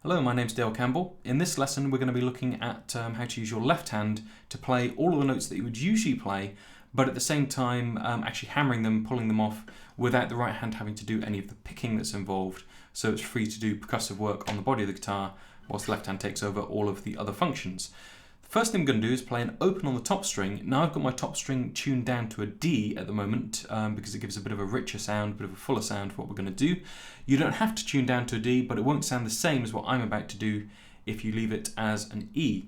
Hello, my name's Campbell. In this lesson we're going to be looking at how to use your left hand to play all of the notes that you would usually play, but at the same time actually hammering them, pulling them off without the right hand having to do any of the picking that's involved, so it's free to do percussive work on the body of the guitar whilst the left hand takes over all of the other functions. The first thing I'm going to do is play an open on the top string. Now I've got my top string tuned down to a D at the moment because it gives a bit of a richer sound, a bit of a fuller sound for what we're going to do. You don't have to tune down to a D, but it won't sound the same as what I'm about to do if you leave it as an E.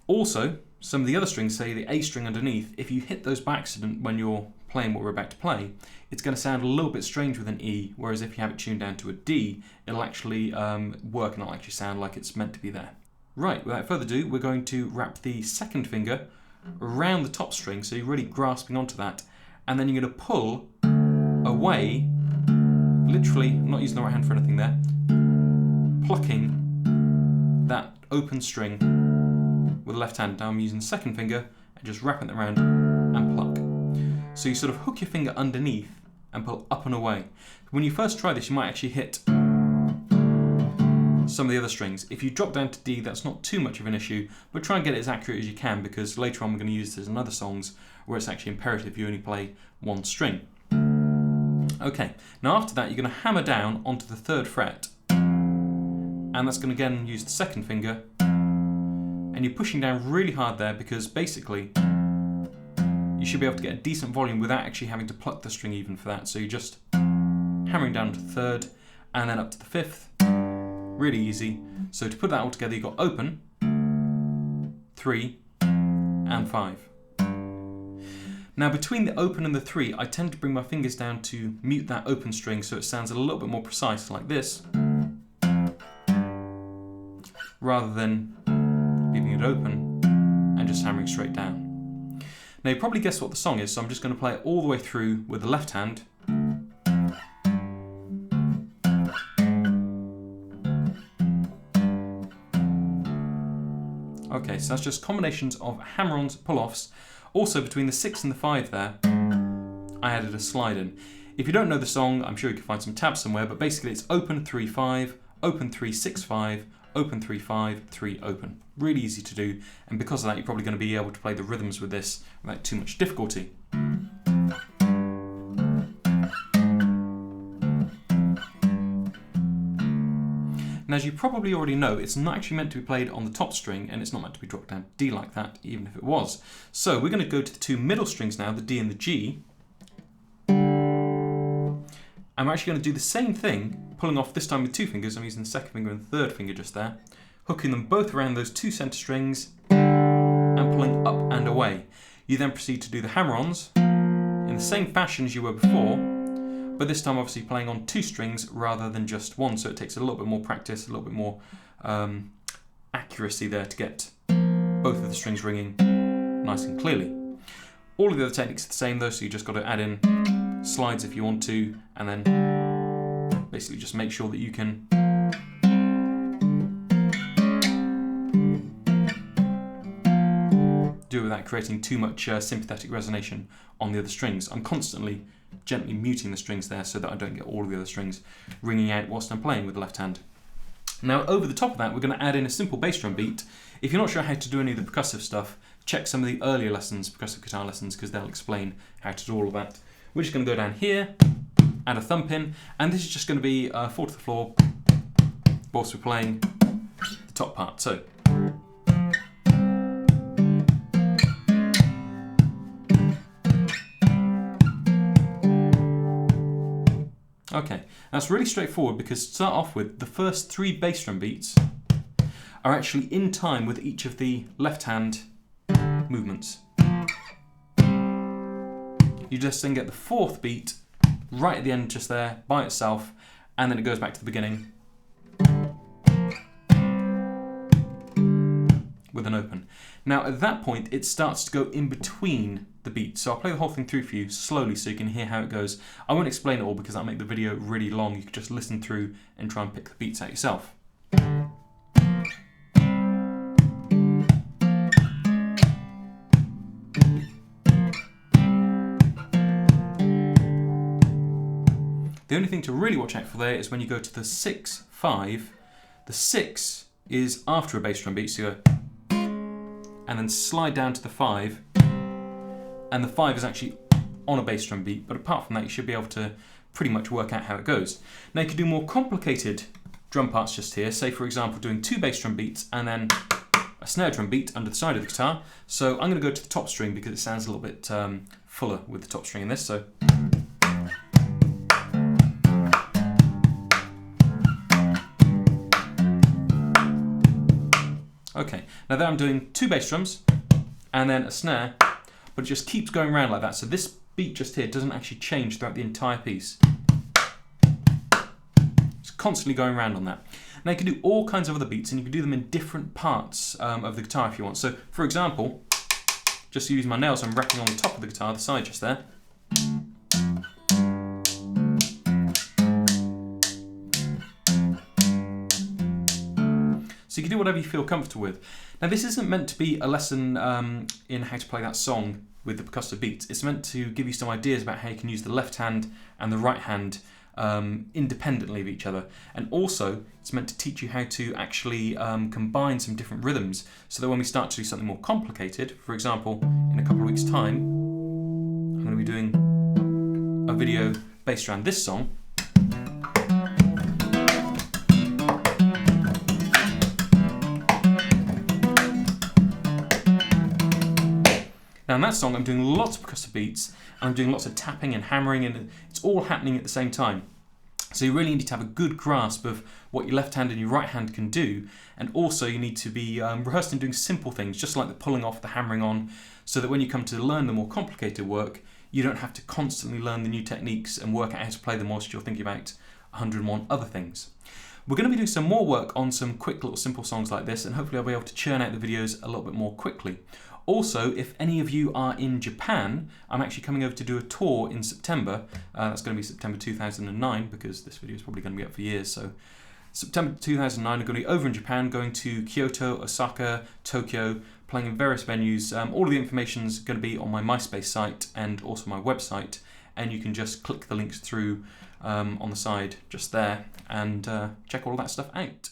Also, some of the other strings, say the A string underneath, if you hit those by accident when you're playing what we're about to play, it's going to sound a little bit strange with an E, whereas if you have it tuned down to a D, it'll actually work and it'll actually sound like it's meant to be there. Right, without further ado, we're going to wrap the second finger around the top string, so you're really grasping onto that, and then you're going to pull away, literally, I'm not using the right hand for anything there, plucking that open string with the left hand. Now I'm using the second finger and just wrapping it around and pluck. So you sort of hook your finger underneath and pull up and away. When you first try this, you might actually hit some of the other strings. If you drop down to D, that's not too much of an issue, but try and get it as accurate as you can, because later on we're going to use this in other songs where it's actually imperative you only play one string. Okay, now after that you're going to hammer down onto the 3rd fret, and that's going to again use the second finger, and you're pushing down really hard there because basically you should be able to get a decent volume without actually having to pluck the string even for that. So you're just hammering down to the 3rd and then up to the 5th. Really easy. So to put that all together, you've got open, 3, and 5. Now between the open and the 3, I tend to bring my fingers down to mute that open string so it sounds a little bit more precise, like this, rather than leaving it open and just hammering straight down. Now you probably guessed what the song is, so I'm just going to play it all the way through with the left hand. Okay, so that's just combinations of hammer-ons, pull-offs. Also, between the 6 and the 5 there, I added a slide in. If you don't know the song, I'm sure you can find some tabs somewhere, but basically it's open 3 5, open 3 6 5, open 3 5, 3 open. Really easy to do, and because of that you're probably going to be able to play the rhythms with this without too much difficulty. And as you probably already know, it's not actually meant to be played on the top string, and it's not meant to be dropped down to D like that, even if it was. So we're going to go to the 2 middle strings now, the D and the G. And we're actually going to do the same thing, pulling off this time with 2 fingers. I'm using the 2nd finger and the 3rd finger just there, hooking them both around those 2 centre strings and pulling up and away. You then proceed to do the hammer-ons in the same fashion as you were before, but this time obviously playing on 2 strings rather than just 1, so it takes a little bit more practice, a little bit more accuracy there to get both of the strings ringing nice and clearly. All of the other techniques are the same though, so you just got to add in slides if you want to, and then basically just make sure that you can do it without creating too much sympathetic resonation on the other strings. I'm constantly gently muting the strings there so that I don't get all of the other strings ringing out whilst I'm playing with the left hand. Now over the top of that we're going to add in a simple bass drum beat. If you're not sure how to do any of the percussive stuff, check some of the earlier lessons, percussive guitar lessons, because they'll explain how to do all of that. We're just going to go down here, add a thump in, and this is just going to be 4 to the floor whilst we're playing the top part. So okay, that's really straightforward because to start off with, the first 3 bass drum beats are actually in time with each of the left hand movements. You just then get the 4th beat right at the end just there by itself, and then it goes back to the beginning with an open. Now at that point it starts to go in between the beats, so I'll play the whole thing through for you slowly so you can hear how it goes. I won't explain it all because that'll make the video really long. You can just listen through and try and pick the beats out yourself. The only thing to really watch out for there is when you go to the 6, 5, The 6 is after a bass drum beat, so you go, and then slide down to the 5, and the 5 is actually on a bass drum beat, but apart from that you should be able to pretty much work out how it goes. Now you can do more complicated drum parts just here, say for example doing 2 bass drum beats and then a snare drum beat under the side of the guitar. So I'm going to go to the top string because it sounds a little bit fuller with the top string in this. So okay, now there I'm doing 2 bass drums and then a snare, but it just keeps going around like that. So this beat just here doesn't actually change throughout the entire piece. It's constantly going around on that. Now you can do all kinds of other beats and you can do them in different parts of the guitar if you want. So for example, just using my nails, I'm rapping on the top of the guitar, the side just there. So you can do whatever you feel comfortable with. Now this isn't meant to be a lesson in how to play that song with the percussive beats. It's meant to give you some ideas about how you can use the left hand and the right hand independently of each other. And also it's meant to teach you how to actually combine some different rhythms so that when we start to do something more complicated, for example, in a couple of weeks' time, I'm going to be doing a video based around this song. Now in that song I'm doing lots of percussive beats and I'm doing lots of tapping and hammering, and it's all happening at the same time. So you really need to have a good grasp of what your left hand and your right hand can do, and also you need to be rehearsed in doing simple things just like the pulling off, the hammering on, so that when you come to learn the more complicated work you don't have to constantly learn the new techniques and work out how to play them whilst you're thinking about 101 other things. We're going to be doing some more work on some quick little simple songs like this, and hopefully I'll be able to churn out the videos a little bit more quickly. Also, if any of you are in Japan, I'm actually coming over to do a tour in September. That's going to be September 2009, because this video is probably going to be up for years. So September 2009, I'm going to be over in Japan, going to Kyoto, Osaka, Tokyo, playing in various venues. All of the information is going to be on my MySpace site and also my website, and you can just click the links through on the side just there and check all that stuff out.